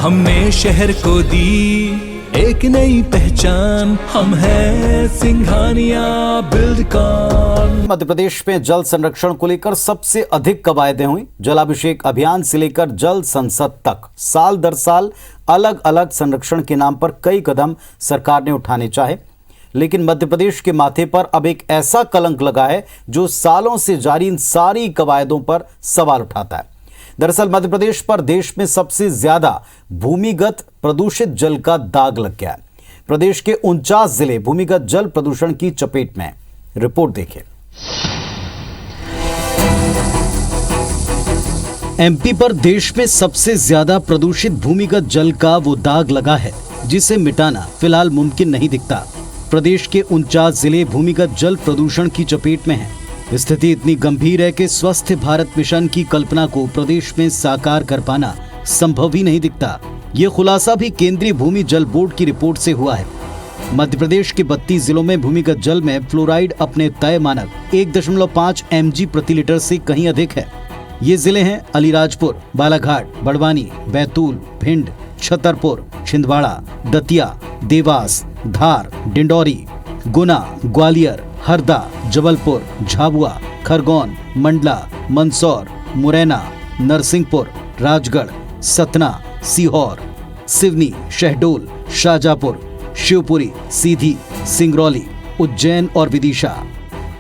हमने शहर को दी एक नई पहचान, हम हैं सिंघानिया बिल्डकॉन। मध्य प्रदेश में जल संरक्षण को लेकर सबसे अधिक कवायदें हुई। जलाभिषेक अभियान से लेकर जल संसद तक साल दर साल अलग अलग संरक्षण के नाम पर कई कदम सरकार ने उठाने चाहे, लेकिन मध्य प्रदेश के माथे पर अब एक ऐसा कलंक लगा है जो सालों से जारी इन सारी कवायदों पर सवाल उठाता है। दरअसल मध्य प्रदेश पर देश में सबसे ज्यादा भूमिगत प्रदूषित जल का दाग लग गया है। प्रदेश के 49 जिले भूमिगत जल प्रदूषण की चपेट में हैं। रिपोर्ट देखिए। एमपी पर देश में सबसे ज्यादा प्रदूषित भूमिगत जल का वो दाग लगा है जिसे मिटाना फिलहाल मुमकिन नहीं दिखता। प्रदेश के 49 जिले भूमिगत जल प्रदूषण की चपेट में हैं। स्थिति इतनी गंभीर है कि स्वस्थ भारत मिशन की कल्पना को प्रदेश में साकार कर पाना संभव ही नहीं दिखता। ये खुलासा भी केंद्रीय भूमि जल बोर्ड की रिपोर्ट से हुआ है। मध्य प्रदेश के 32 जिलों में भूमिगत जल में फ्लोराइड अपने तय मानक 1.5 mg प्रति लीटर से कहीं अधिक है। ये जिले हैं अलीराजपुर, बालाघाट, बड़वानी, बैतूल, भिंड, छतरपुर, छिंदवाड़ा, दतिया, देवास, धार, डिंडौरी, गुना, ग्वालियर, हरदा, जबलपुर, झाबुआ, खरगोन, मंडला, मंदसौर, मुरैना, नरसिंहपुर, राजगढ़, सतना, सीहोर, सिवनी, शहडोल, शाजापुर, शिवपुरी, सीधी, सिंगरौली, उज्जैन और विदिशा।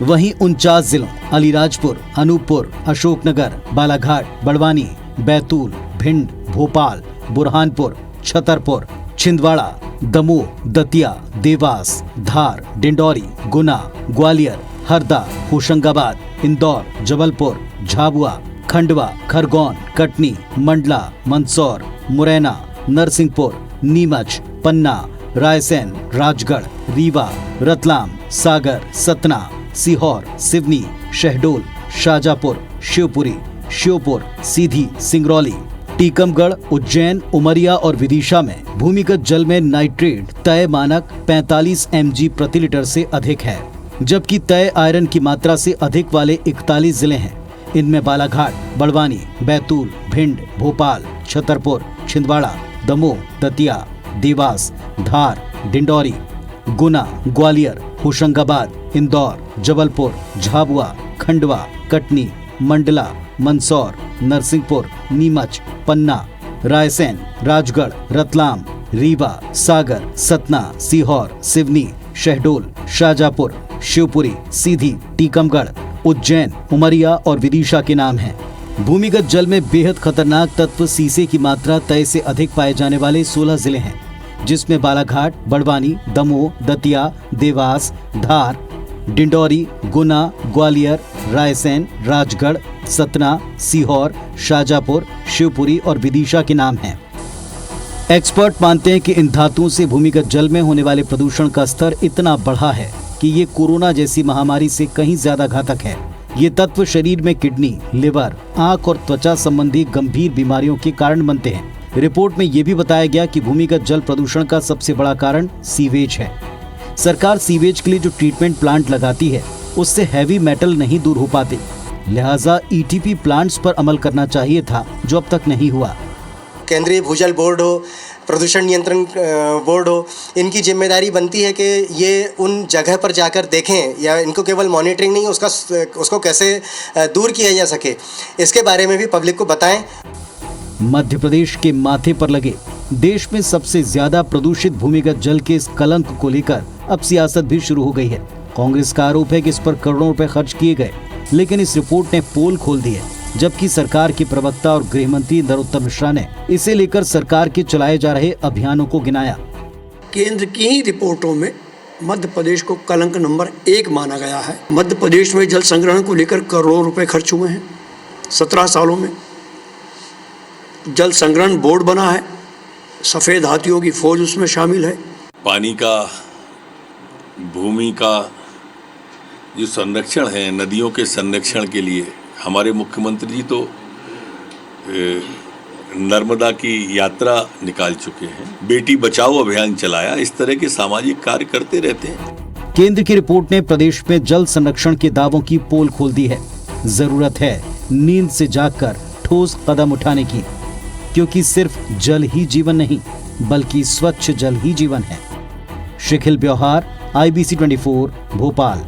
वहीं 49 जिलों अलीराजपुर, अनूपपुर, अशोकनगर, बालाघाट, बड़वानी, बैतूल, भिंड, भोपाल, बुरहानपुर, छतरपुर, छिंदवाड़ा, दमोह, दतिया, देवास, धार, डिंडौरी, गुना, ग्वालियर, हरदा, होशंगाबाद, इंदौर, जबलपुर, झाबुआ, खंडवा, खरगोन, कटनी, मंडला, मंदसौर, मुरैना, नरसिंहपुर, नीमच, पन्ना, रायसेन, राजगढ़, रीवा, रतलाम, सागर, सतना, सीहोर, सिवनी, शहडोल, शाजापुर, शिवपुरी, श्योपुर, सीधी, सिंगरौली, टीकमगढ़, उज्जैन, उमरिया और विदिशा में भूमिगत जल में नाइट्रेट तय मानक 45 mg प्रति लीटर से अधिक है, जबकि तय आयरन की मात्रा से अधिक वाले 41 जिले हैं। इनमें बालाघाट, बड़वानी, बैतूल, भिंड, भोपाल, छतरपुर, छिंदवाड़ा, दमोह, दतिया, देवास, धार, डिंडौरी, गुना, ग्वालियर, होशंगाबाद, इंदौर, जबलपुर, झाबुआ, खंडवा, कटनी, मंडला, मंदसौर, नरसिंहपुर, नीमच, पन्ना, रायसेन, राजगढ़, रतलाम, रीवा, सागर, सतना, सीहोर, सिवनी, शहडोल, शाजापुर, शिवपुरी, सीधी, टीकमगढ़, उज्जैन, उमरिया और विदिशा के नाम हैं। भूमिगत जल में बेहद खतरनाक तत्व सीसे की मात्रा तय से अधिक पाए जाने वाले 16 जिले हैं, जिसमें बालाघाट, बड़वानी, दमोह, दतिया, देवास, धार, डिंडौरी, गुना, ग्वालियर, रायसेन, राजगढ़, सतना, सीहोर, शाजापुर, शिवपुरी और विदिशा के नाम हैं। एक्सपर्ट मानते हैं कि इन धातुओं से भूमिगत जल में होने वाले प्रदूषण का स्तर इतना बढ़ा है कि ये कोरोना जैसी महामारी से कहीं ज्यादा घातक है। ये तत्व शरीर में किडनी, लिवर, आंख और त्वचा संबंधी गंभीर बीमारियों के कारण बनते हैं। रिपोर्ट में ये भी बताया गया कि भूमिगत जल प्रदूषण का सबसे बड़ा कारण सीवेज है। सरकार सीवेज के लिए जो ट्रीटमेंट प्लांट लगाती है उससे हैवी मेटल नहीं दूर हो पाते, लिहाजा ईटीपी प्लांट्स पर अमल करना चाहिए था, जो अब तक नहीं हुआ। केंद्रीय भूजल बोर्ड हो, प्रदूषण नियंत्रण बोर्ड हो, इनकी जिम्मेदारी बनती है कि ये उन जगह पर जाकर देखें, या इनको केवल मॉनिटरिंग नहीं, उसको कैसे दूर किया जा सके, इसके बारे में भी पब्लिक को बताएं। मध्य प्रदेश के माथे पर लगे देश में सबसे ज्यादा प्रदूषित भूमिगत जल के इस कलंक को लेकर अब सियासत भी शुरू हो गई है। कांग्रेस का आरोप है कि इस पर करोड़ों रुपए खर्च किए गए, लेकिन इस रिपोर्ट ने पोल खोल दी है, जबकि सरकार के प्रवक्ता और गृह मंत्री नरोत्तम मिश्रा ने इसे लेकर सरकार के चलाए जा रहे अभियानों को गिनाया। केंद्र की ही रिपोर्टों में मध्य प्रदेश को कलंक नंबर 1 माना गया है। मध्य प्रदेश में जल संग्रहण को लेकर करोड़ों रुपए खर्च हुए हैं 17 सालों में। जल संग्रहण बोर्ड बना है, सफेद हाथियों की फौज उसमें शामिल है। पानी का, भूमि का जो संरक्षण है, नदियों के संरक्षण के लिए हमारे मुख्यमंत्री जी तो नर्मदा की यात्रा निकाल चुके हैं, बेटी बचाओ अभियान चलाया, इस तरह के सामाजिक कार्य करते रहते हैं। केंद्र की रिपोर्ट ने प्रदेश में जल संरक्षण के दावों की पोल खोल दी है। जरूरत है नींद से जागकर ठोस कदम उठाने की। क्योंकि सिर्फ जल ही जीवन नहीं बल्कि स्वच्छ जल ही जीवन है। शिखिल ब्योहार, IBC 24, भोपाल।